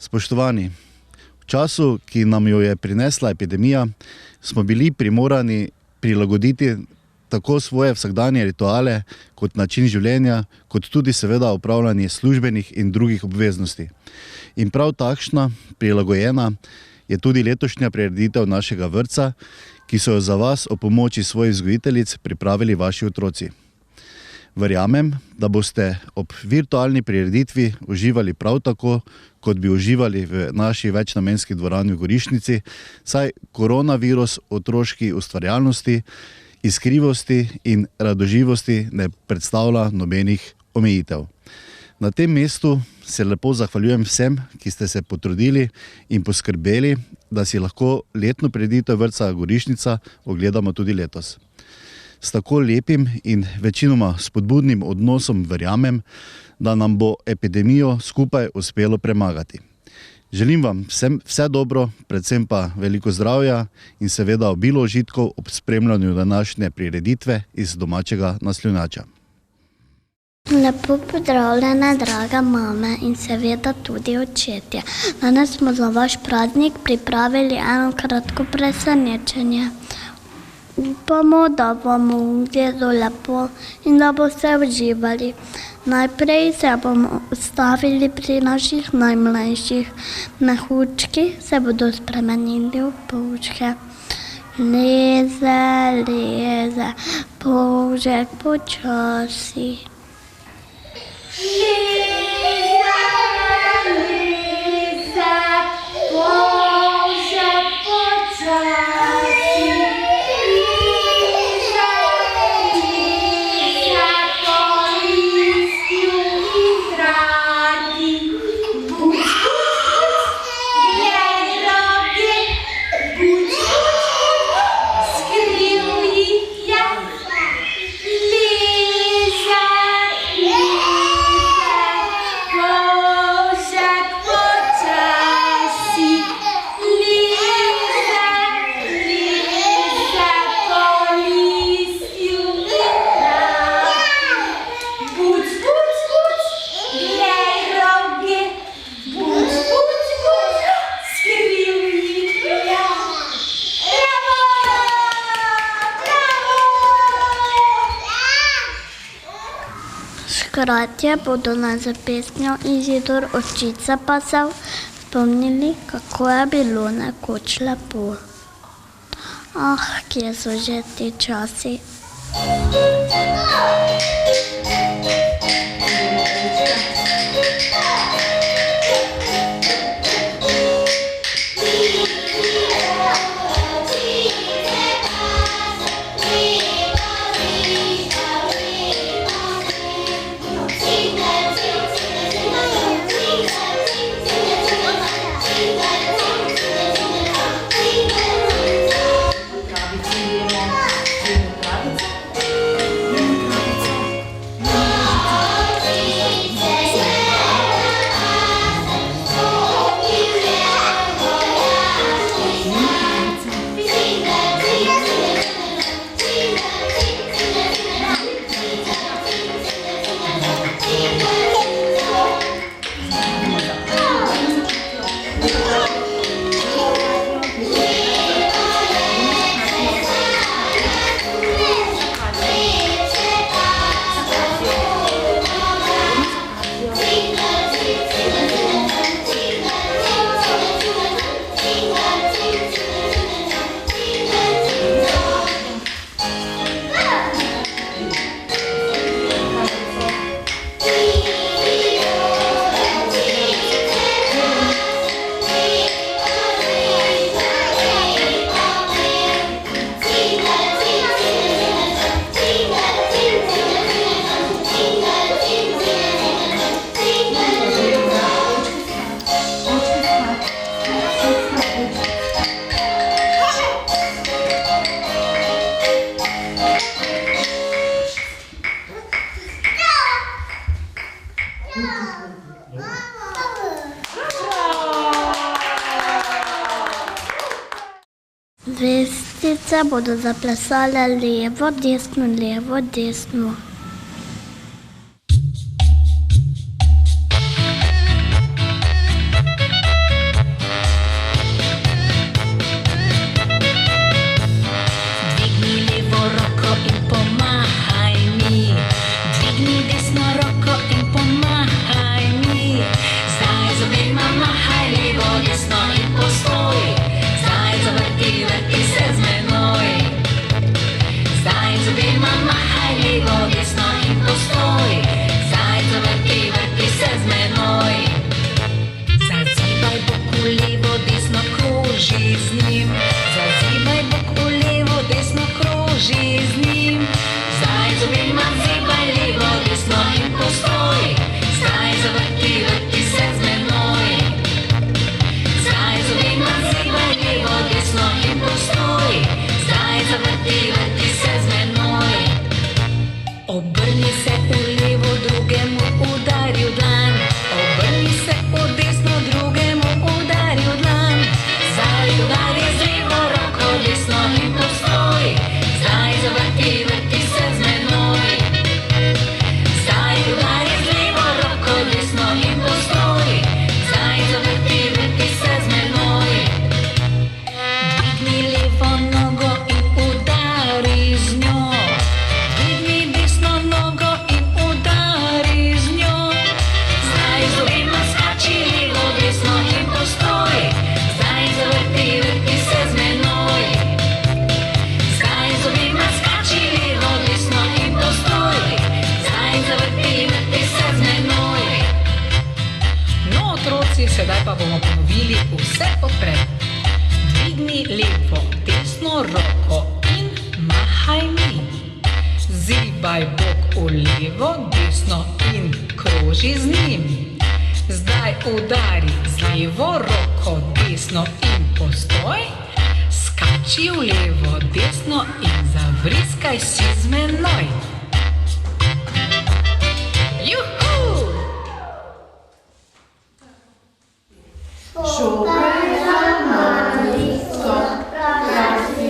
Spoštovani, v času, ki nam jo je prinesla epidemija, smo bili primorani prilagoditi tako svoje vsakdanje rituale kot način življenja, kot tudi seveda opravljanje službenih in drugih obveznosti. In prav takšna, prilagojena, je tudi letošnja prireditev našega vrtca, ki so jo za vas ob pomoči svojih vzgojiteljic pripravili vaši otroci. Verjamem, da boste ob virtualni prireditvi uživali prav tako, kot bi uživali v naši večnamenski dvorani v Gorišnici, saj koronavirus otroški ustvarjalnosti, iskrivosti in radoživosti ne predstavlja nobenih omejitev. Na tem mestu se lepo zahvaljujem vsem, ki ste se potrudili in poskrbeli, da si lahko letno prireditev vrtca Gorišnica ogledamo tudi letos. S tako lepim in večinoma spodbudnim odnosom verjamem, da nam bo epidemijo skupaj uspelo premagati. Želim vam vse dobro, predvsem pa veliko zdravja in seveda obilo užitkov ob spremljanju današnje prireditve iz domačega naslonjača. Lepo pozdravljena, draga mame in seveda tudi očetje. Danes smo za vaš praznik pripravili eno kratko presenečenje. Upamo, da bomo vzelo lepo in da boste uživali. Najprej se bomo ustavili pri naših najmlajših. Mehučki se bodo spremenili v polžke. Leze, leze, polžek počasi. Škratje bodo na zapestju Izidor Očica pa se spomnili, kako je bilo nekoč lepo. Kje so že ti časi. Zvezdice bodo zaplesale levo, desno, levo, desno. otroci, sedaj pa bomo ponovili vse odprej. Dvigni levo, desno roko in mahaj mi. Zibaj bok v levo, desno in kroži z njim. Zdaj udari z levo roko, desno in postoj. Skači v levo, desno in zavriskaj si z menoj. Juhu! Šopaj za malico, krasti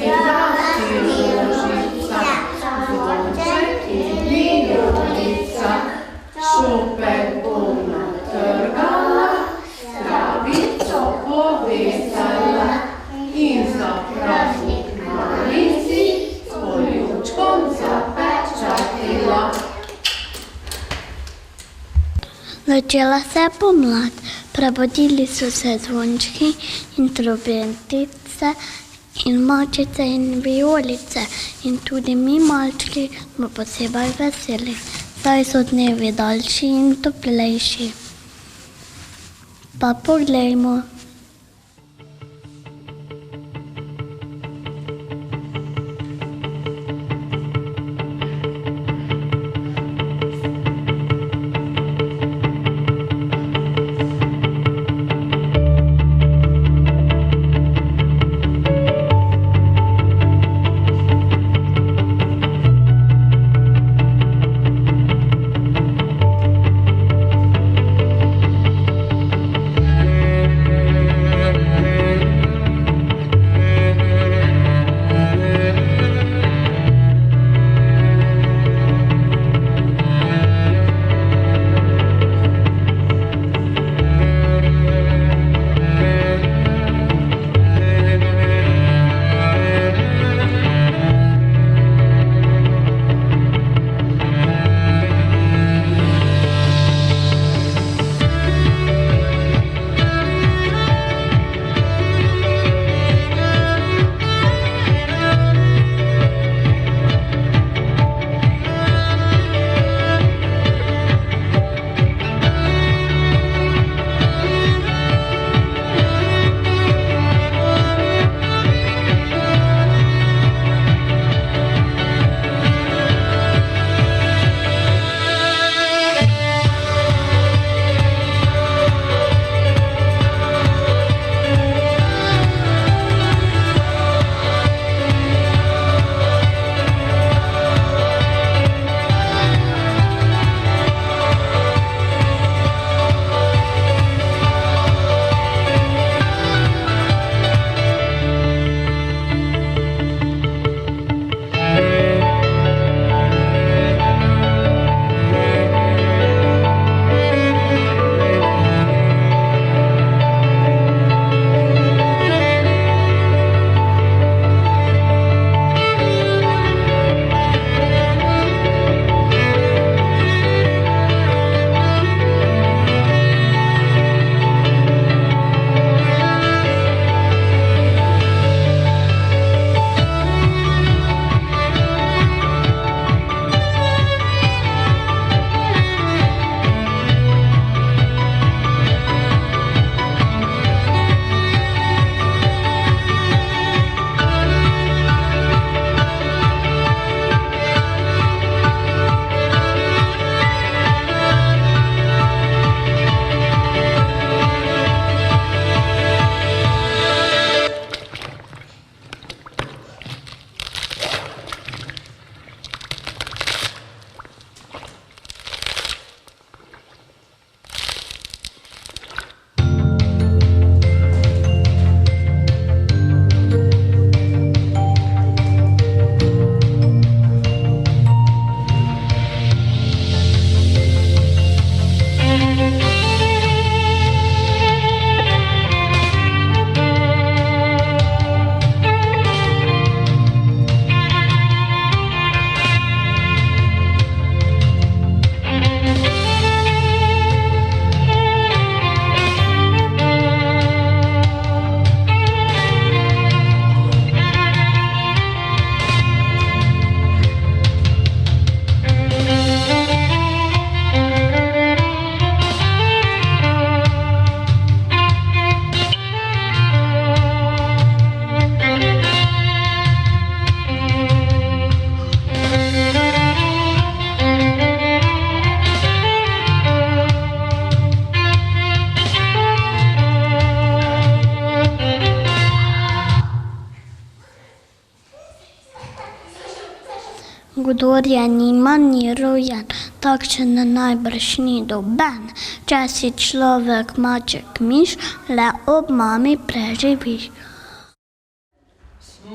rožica, zvonček in vijolica. Šopek bom natrgala, stravico povesala in za praznik malici s poljučkom zapečatila. Začela se je pomlad, prebudili so se zvončki in trobentice in mačice in vijolice in tudi mi malčki smo posebej veseli. Zdaj so dnevi daljši in toplejši. Pa poglejmo. Kdor je nima, ni rojen, takšen najbrž ni noben. Če si človek, maček, miš, le ob mami preživiš.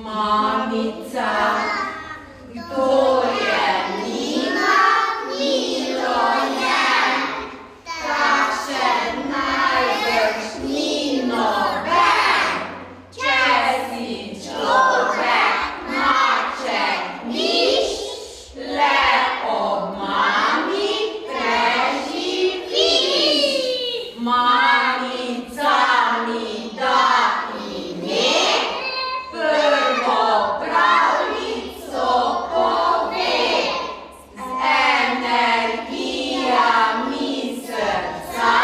Mamica, kdor je nima, ni rojen, takšen najbrž ni noben. Če si človek, maček, miš, le ob mami preživiš. Mamica mi da ime, prvo pravljico pove, z energijami srca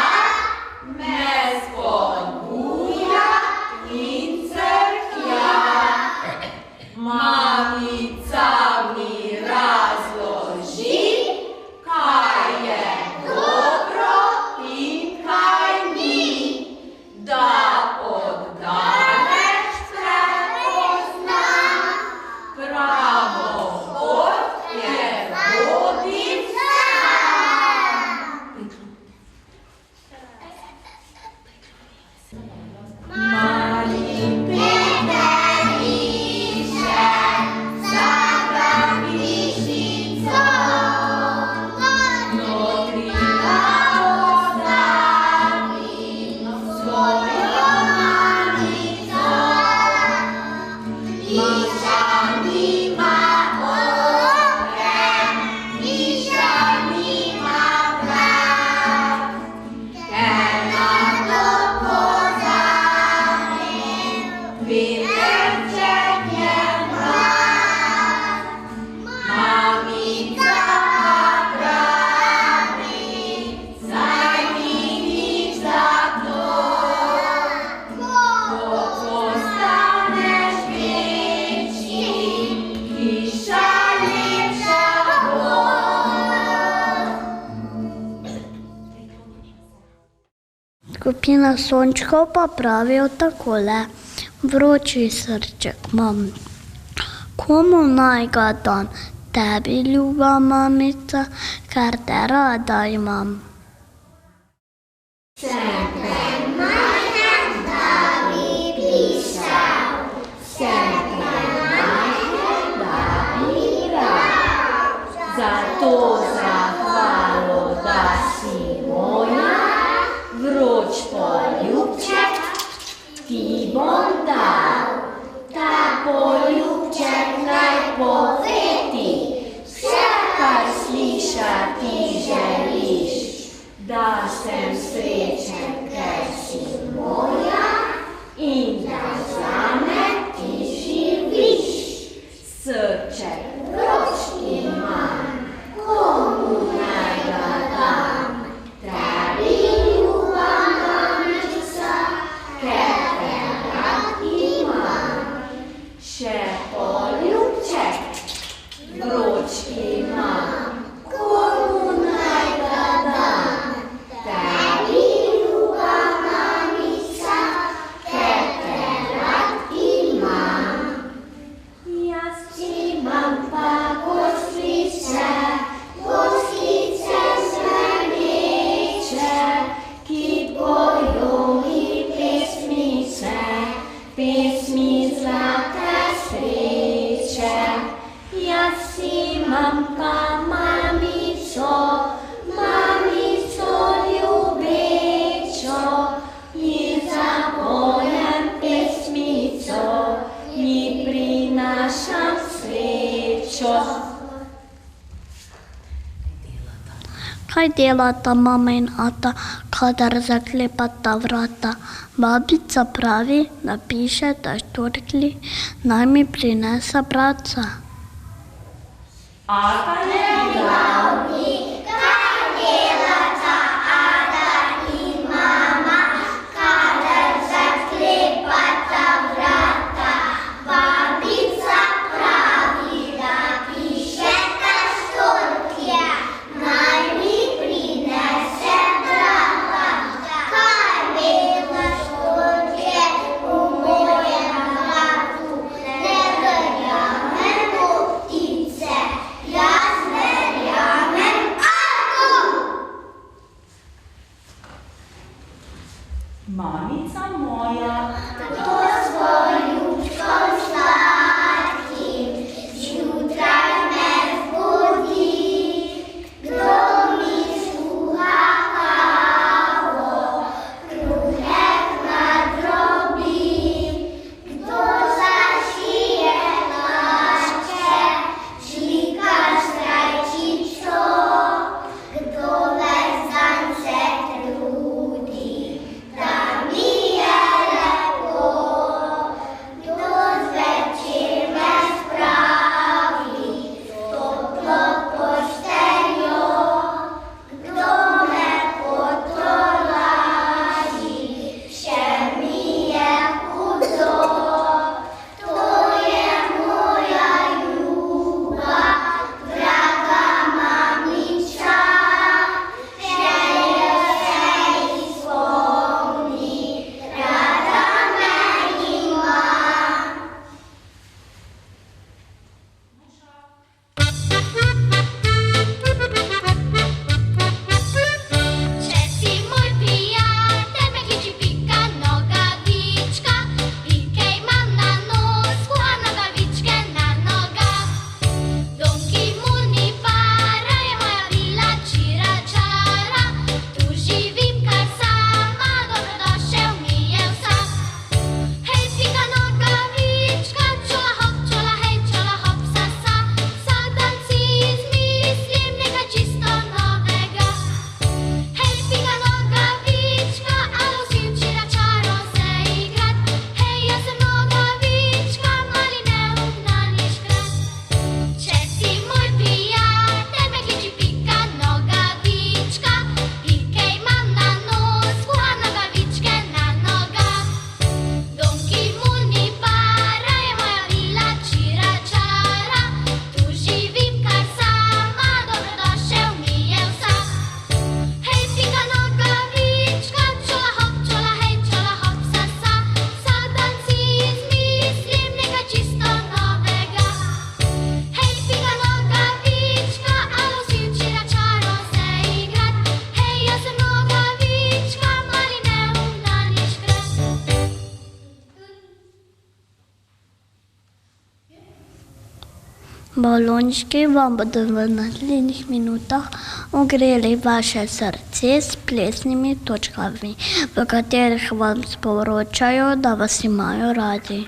me spodbuja in crklja. Mamica mi razloži, kaj je dobro in kaj ni, da od daleč prepoznam pravo pot, kjer vodim sam. Mali Peter piše za gradbišnico, notri ga postavi svojo mamico. Miša nima oken, miša nima vrat, ker na to pozabim, vetrček je mlad. Mamica pa pravi, saj ni nič zato, ko postaneš večji, hiša lepša bo. Skupina sončkov pa pravijo takole. Vroči srček imam, komu naj ga dam? Tebi, ljuba mamica, ker te rada imam. Zato zahvalo, da si moja, vroč poljubček ti bom dal. Ta poljubček naj pove ti vse, kar slišati želiš. Da sem srečen, ker si moja in da zame ti živiš. Srček vroč imam, komu naj ga dam? Tebi, ljuba mamica, ker te rad imam. Še poljubček vroč imam, komu naj ga dam? Tebi, ljuba mamica, ker te rad imam. Jaz imam pa goslice, goslice zveneče, ki pojo mi pesmice, pesmi zlate sreče. Jaz imam pa mamico, mamico ljubečo, ji zapojem pesmico, ji prinašam srečo. Kaj delata mama in ata, kadar zaklepata vrata? Babica pravi, napiše, da štorkli naj mi prinese bratca. Ata je glavni, kaj delata ata in mama, kadar zaklepata vrata? Babica pravi, da pišeta štorklja, naj mi prinese brata. Kaj dela štorklje v mojem vratu? Ne verjamem v ptice, Mamica moja, kdo s poljubčkom sladkim zjutraj me zbudi, kdo mi skuha kavo, kruhek nadrobi, kdo zašije hlače, žlika strajčico, kdo ves dan se trudi, da mi je lepo, kdo zvečer me spravi toplo posteljo, kdo me potolaži, še mi je hudo. To je moja ljuba, draga mamiča, željo se izpolni, rada me ima. Če si moj prijatelj, me kliči Pika Nogavička, pike imam na nosku, a nogavičke na nogah. Dom, ki mu ni para, je moja vila čira čara, tu živim kar sama, dobrodošel mi je vsak. Hej, Pika Nogavička, čola hop, čola hej, čola hop, sa, sa, vsak dan si izmislim nekaj čisto novega. Hej, Pika Nogavička, alo si učila čaro se igrat, hej, jaz sem Nogavička, mali neumna niškrat. Če si moj prijatelj, me kliči Pika Nogavička, pike imam na nosku, a nogavičke na nogah. Dom, ki mu ni para, je moja vila čira čara, tu živim kar sama, dobrodošel mi je vsak. Hej, Pika Nogavička, čola hop, čola hej, čola hop, sa, sa, vsak dan si izmislim nekaj čisto novega. Hej, Pika Nogavička, alo si učila čaro se igrat, hej, jaz sem Nogavička, mali neumna niškrat. Balončki vam bodo v naslednjih minutah ogreli vaše srce s plesnimi točkami, v katerih vam sporočajo, da vas imajo radi.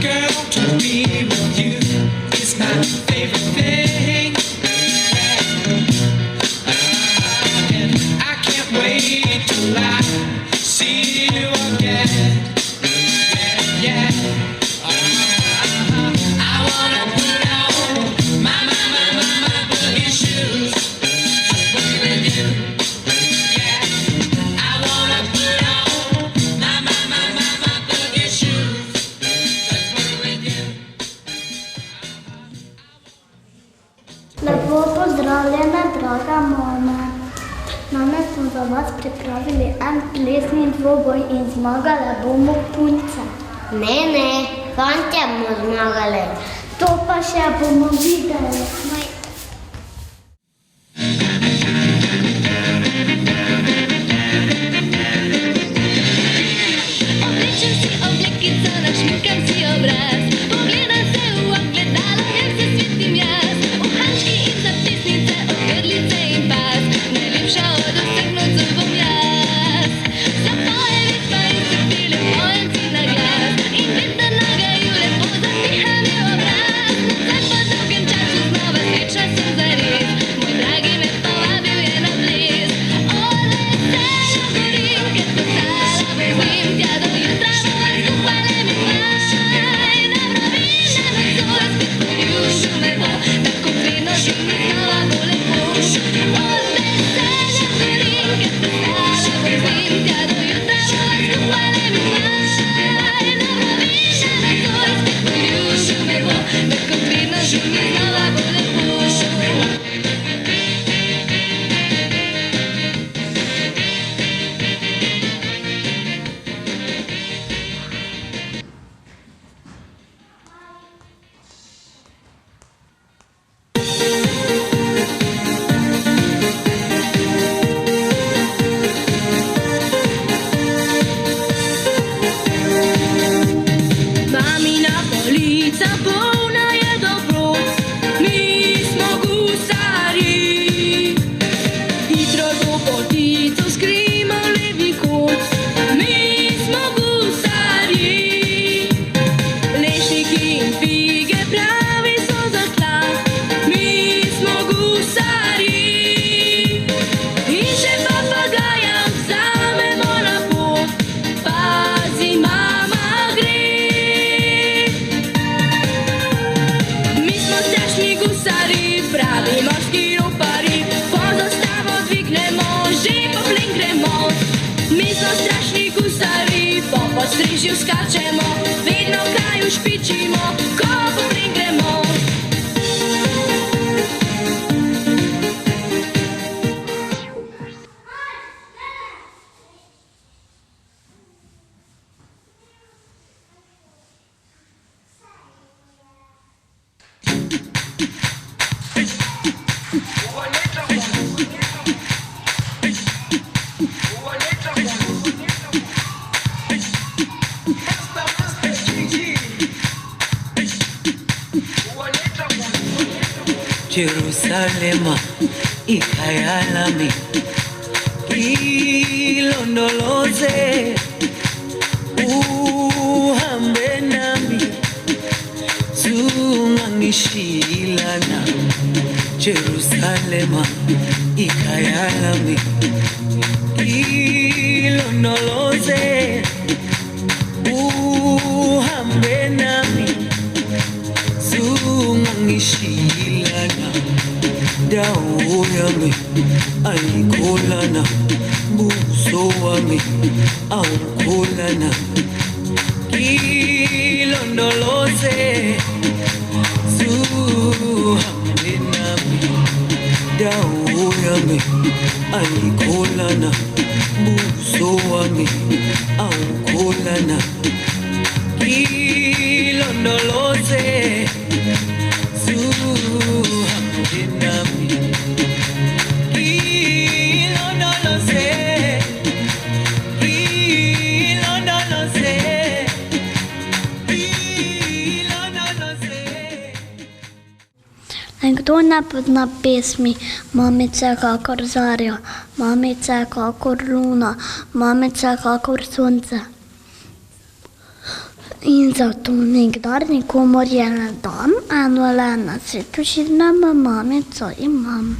Girl, to be with you is my favorite thing. And I can't wait till I see you again. Yeah, yeah. I wanna put on my boogie shoes. Just boogie with you. Yeah. I wanna put on my boogie shoes. Just boogie with you. Lepo pozdravljena, draga mama. Danes smo za vas pripravili en plesni dvoboj in zmagale bomo punce. Ne, fantje bomo zmagali. To pa še bomo videli. Oblečem si oblekico, našminkam si obraz, pogledam se v ogledalo, jak se svetim jaz. Uhančki in zapisnice, ogrlice in pas, najlepša od vseh nocov bom jaz. Zapoje vespa in se pile pojenci na glas, in vedno nagajo lepo zapihani obraz. Nazaj po dolgem času znova najnižju skačemo, vedno v kraju špičimo, ko po plin gremo. Jerusalema, ikhaya lami, ilondoloze, uhambe nami, zungangishilana. Jerusalema, ikhaya lami, ilondoloze, uhambe nami, zungangishilana. Dawo yami ayikholana, buso wami awukholana. Ilondoloze, zuhambe nami. Dawo yami ayikholana, buso wami awukholana. Ilondoloze, zuhambe nami. Ilondoloze, ilondoloze, ilondoloze. Kdo ne pozna pesmi Mamice kakor zarja, mamice kakor luna, mamice kakor sonce? In zato nikdar nikomor je ne dam, eno le na svetu življenja mamico imam.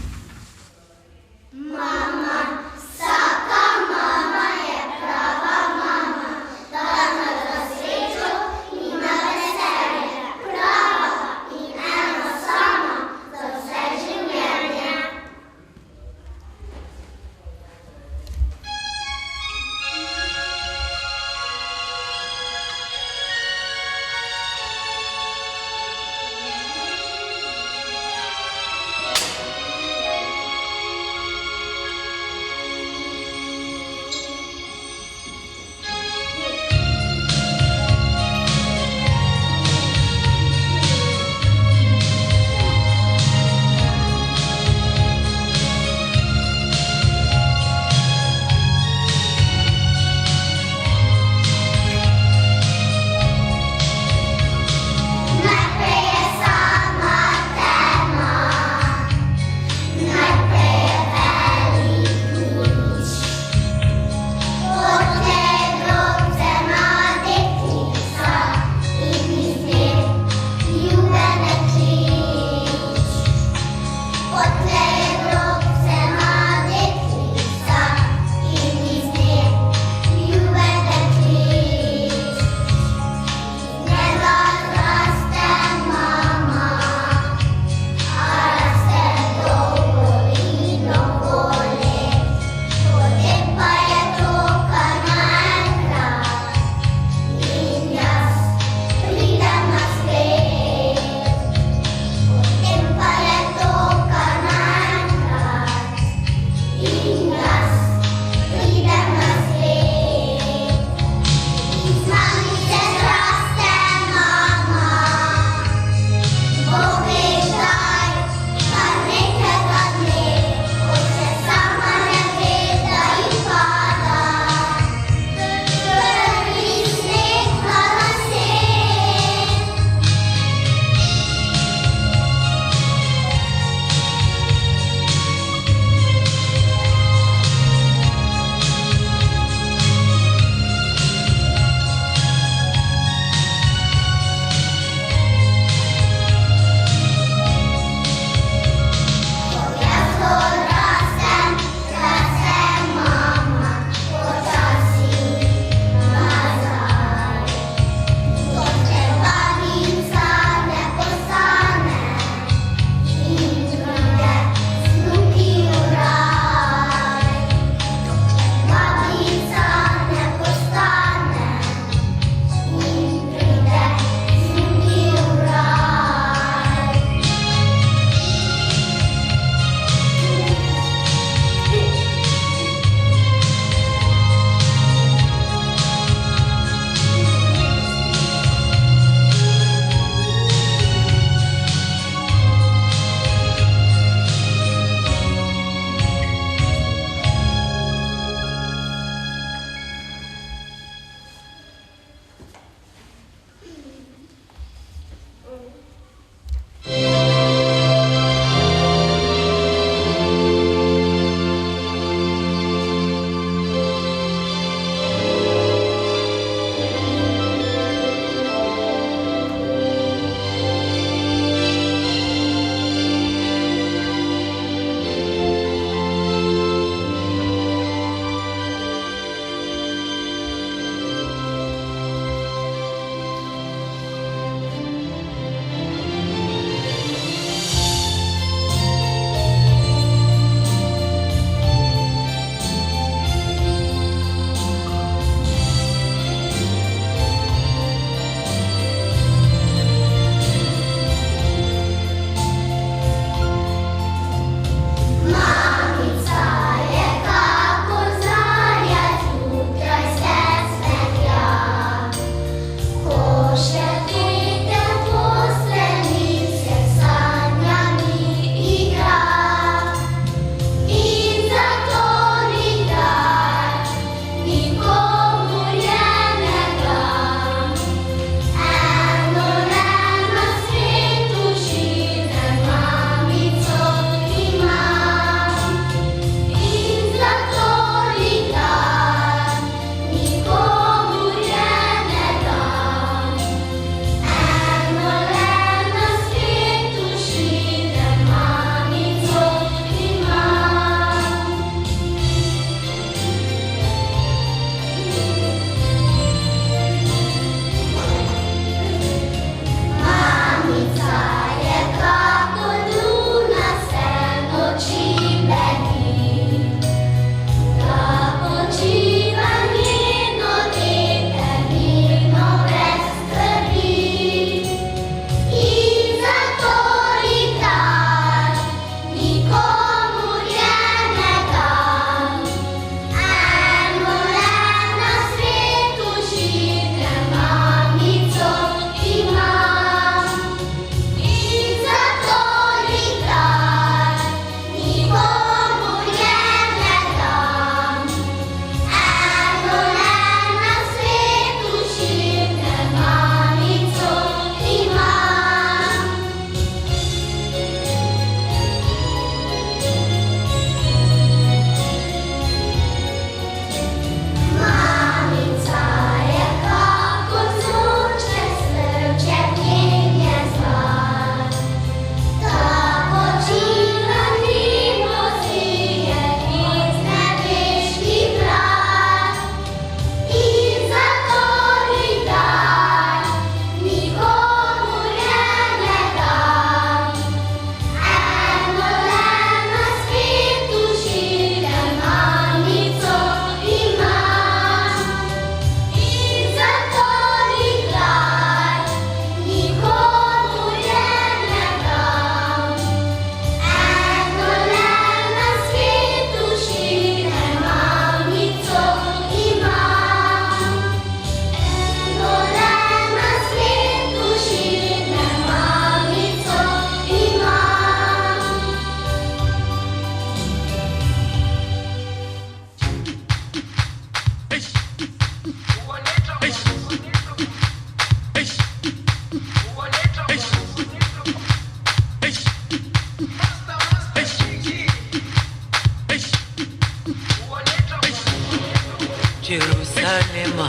Jerusalema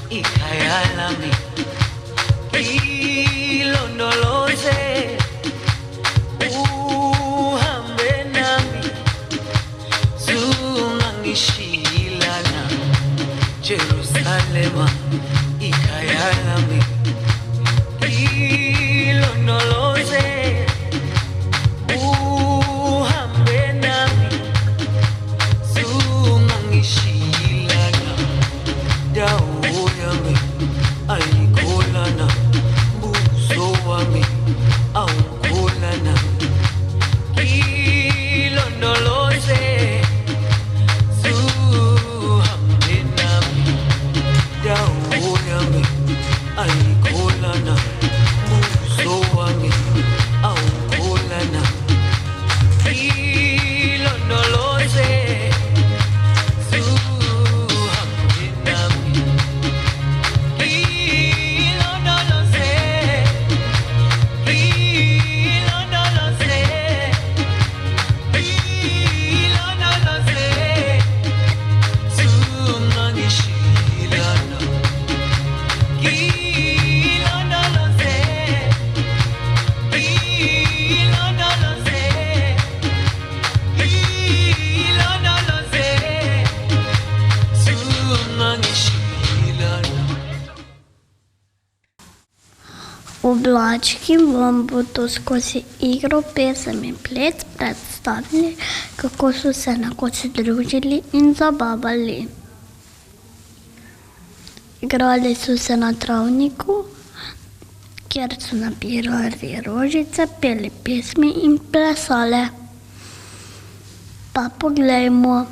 ikayalami ilondoloze uhambe nami zungangishilana Jerusalema ikayalami ilondoloze uhambe nami zungangishilana dawo yami ayikholana buso wami awukholana ilondoloze zuhambe nami dawo yami ayikholana buso wami awukholana ilondoloze zuhambe nami ilondoloze ilondoloze ilondoloze zungangishilana ilondoloze ilondoloze ilondoloze zungangishilana. Oblački vam bodo skozi igro, pesem in ples predstavili, kako so se nekoč družili in zabavali. Igrali so se na travniku, kjer so nabirali rožice, peli pesmi in plesali. Pa poglejmo.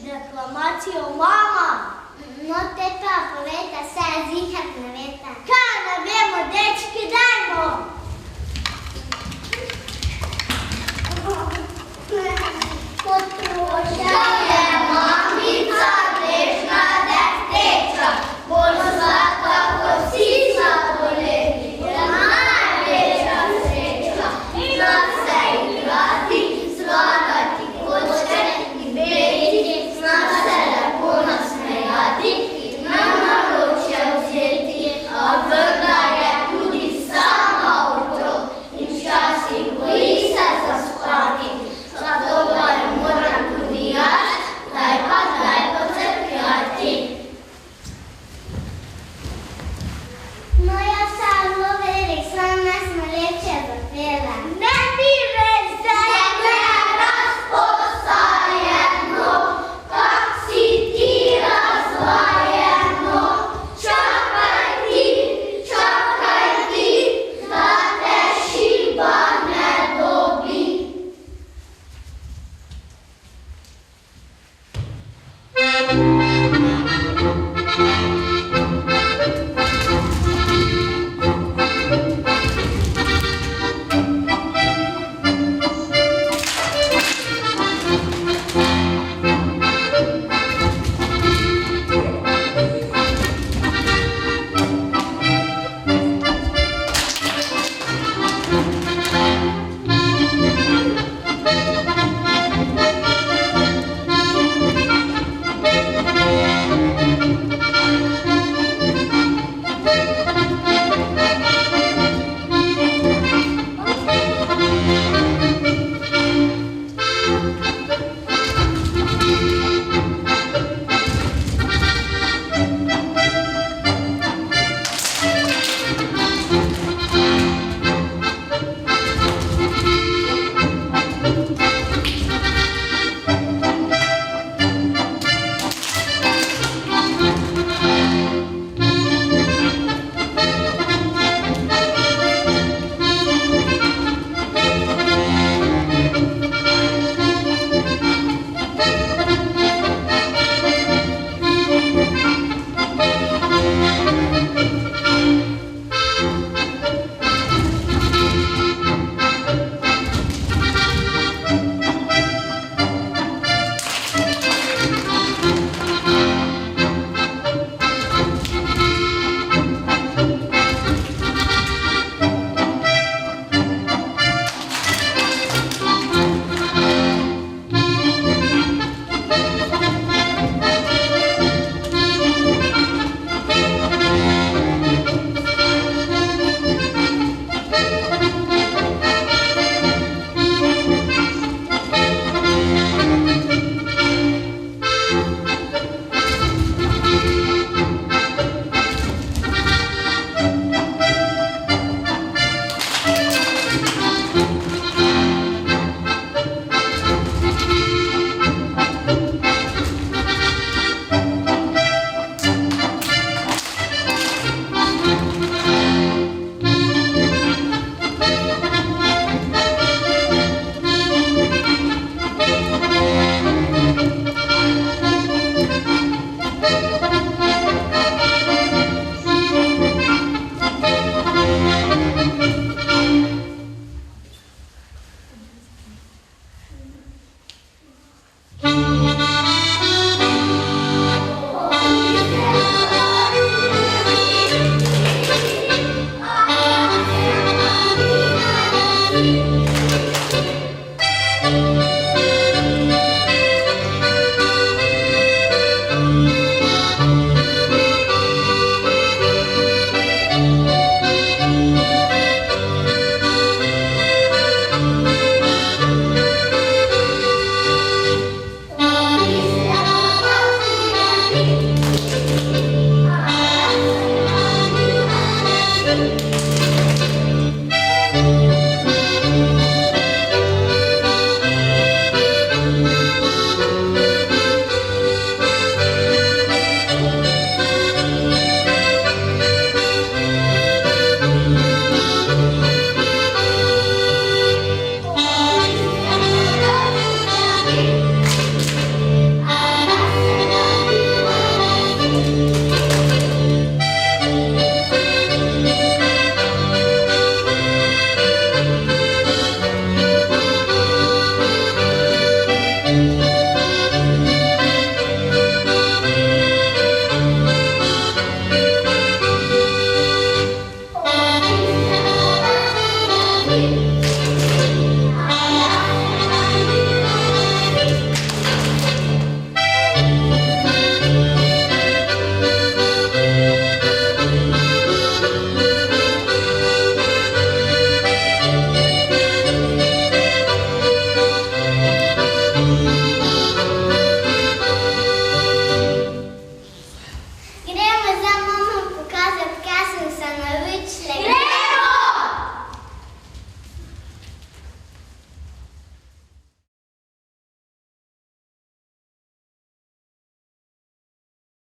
Deklamacijo, mama! No, te pa povejte, vse ziher ne veste. Kaj ne vemo, dečki, dajmo! Potroša je mamica, dežna dešteča, bolj sladka kot psica poleti, je največja sreča. Zna se igrati, zlagati kočke in beliti, zna se lepo nasmejati in nam naročje vzeti, a vendar je tudi sama otrok in včasih boji se zaspati. Zato pa ne moram tudi jaz, daj pa pocrkljati. No, jaz samo velik, sam nas smo lepše zapele. Ne bi